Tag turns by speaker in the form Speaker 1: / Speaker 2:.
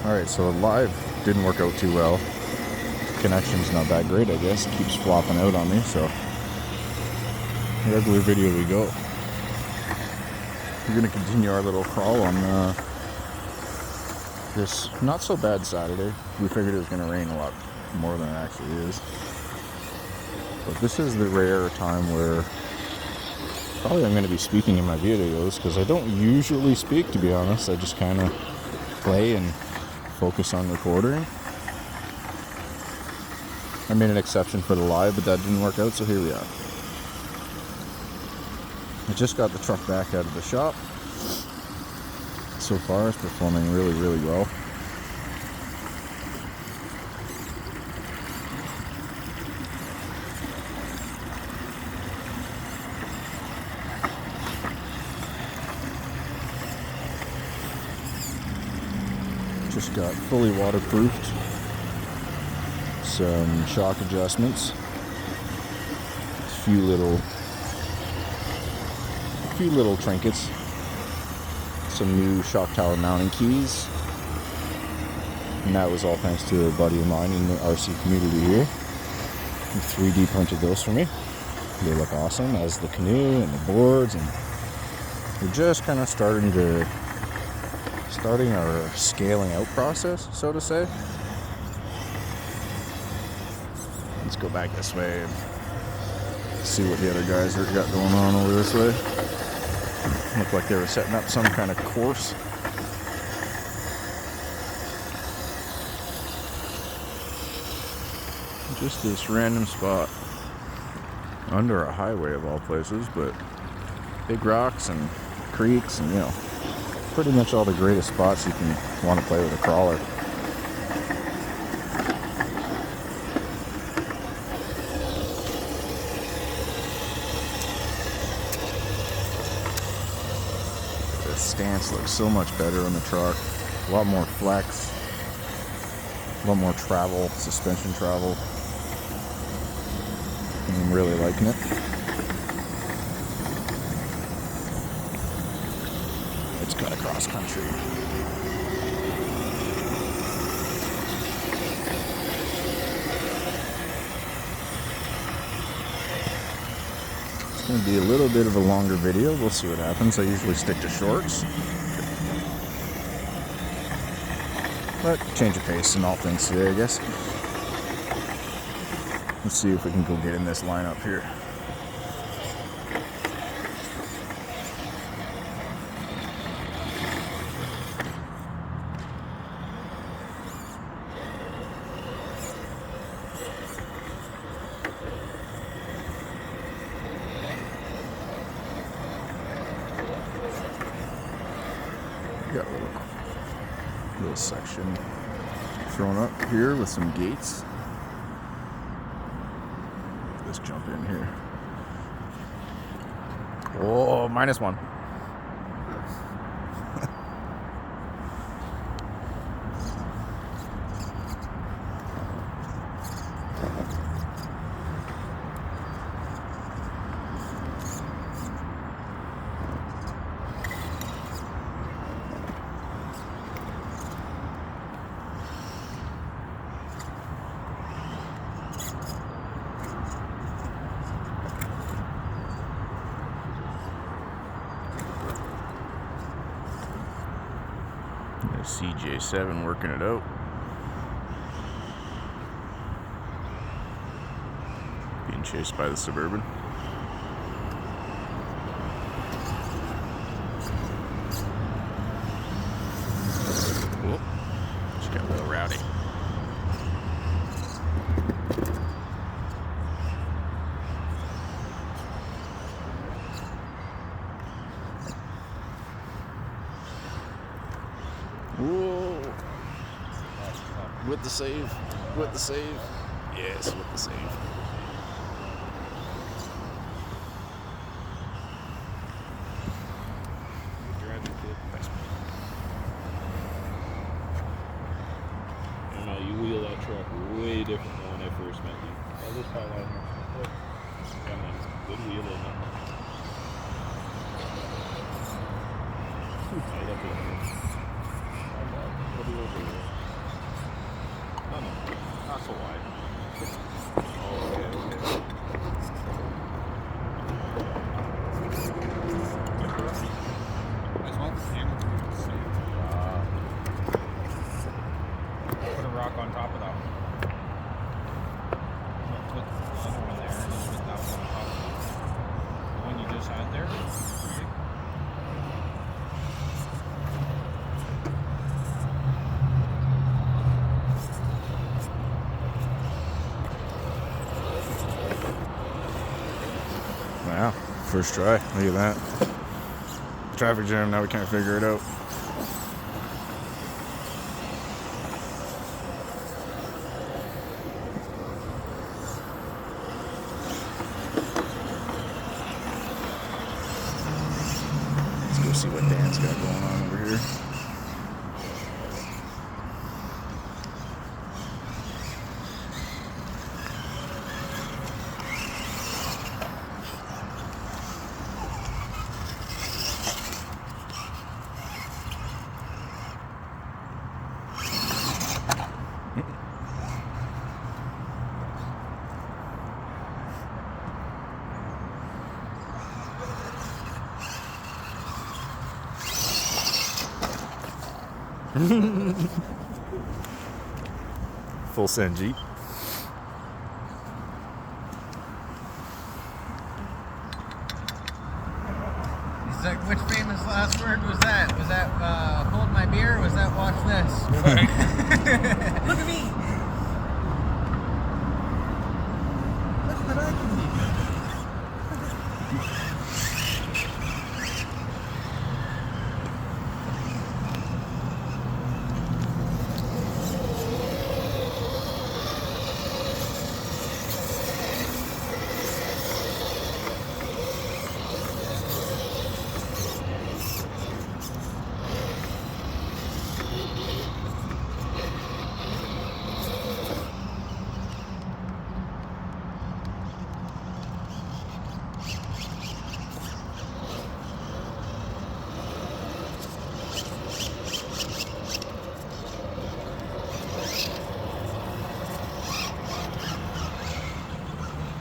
Speaker 1: Alright, so live didn't work out too well. Connection's not that great, I guess. It keeps flopping out on me, so regular video we go. We're gonna continue our little crawl on this not so bad Saturday. We figured it was gonna rain a lot more than it actually is. But this is the rare time where probably I'm gonna be speaking in my videos, because I don't usually speak, to be honest. I just kind of play and focus on recording. I made an exception for the live, but that didn't work out, so here we are. I just got the truck back out of the shop. So far, it's performing really, really well. Just got fully waterproofed, some shock adjustments, a few little trinkets, some new shock tower mounting keys, and that was all thanks to a buddy of mine in the RC community here. He 3D printed those for me. They look awesome, as the canoe and the boards, and we're just kind of starting our scaling out process, so to say. Let's go back this way and see what the other guys have got going on over this way. Looked like they were setting up some kind of course. Just this random spot under a highway of all places, but big rocks and creeks and, you know, pretty much all the greatest spots you can want to play with a crawler. The stance looks so much better on the truck. A lot more flex, a lot more travel, suspension travel. I'm really liking it. It's cut across country. It's going to be a little bit of a longer video. We'll see what happens. I usually stick to shorts, but change of pace in all things today, I guess. Let's see if we can go get in this lineup here. Got a little section thrown up here with some gates. Let's jump in here. Oh, -1. There's CJ7 working it out. Being chased by the Suburban. Whoop. Just got a little rowdy. Whoa. With the save. With the save. Yes, with the save.
Speaker 2: Good driving, kid.
Speaker 1: Thanks.
Speaker 2: I don't know, you wheel that truck way different than when I first met you.
Speaker 3: Oh, this power line here.
Speaker 2: Yeah, man. Good wheeling. Tight up in here.
Speaker 3: What do you do?
Speaker 1: first try. Look at that. Traffic jam, now we can't figure it out. Let's go see what Dan's got going on over here. Full send Jeep.
Speaker 4: He's like, which famous last word was that? Was that hold my beer or was that watch this? Look at me!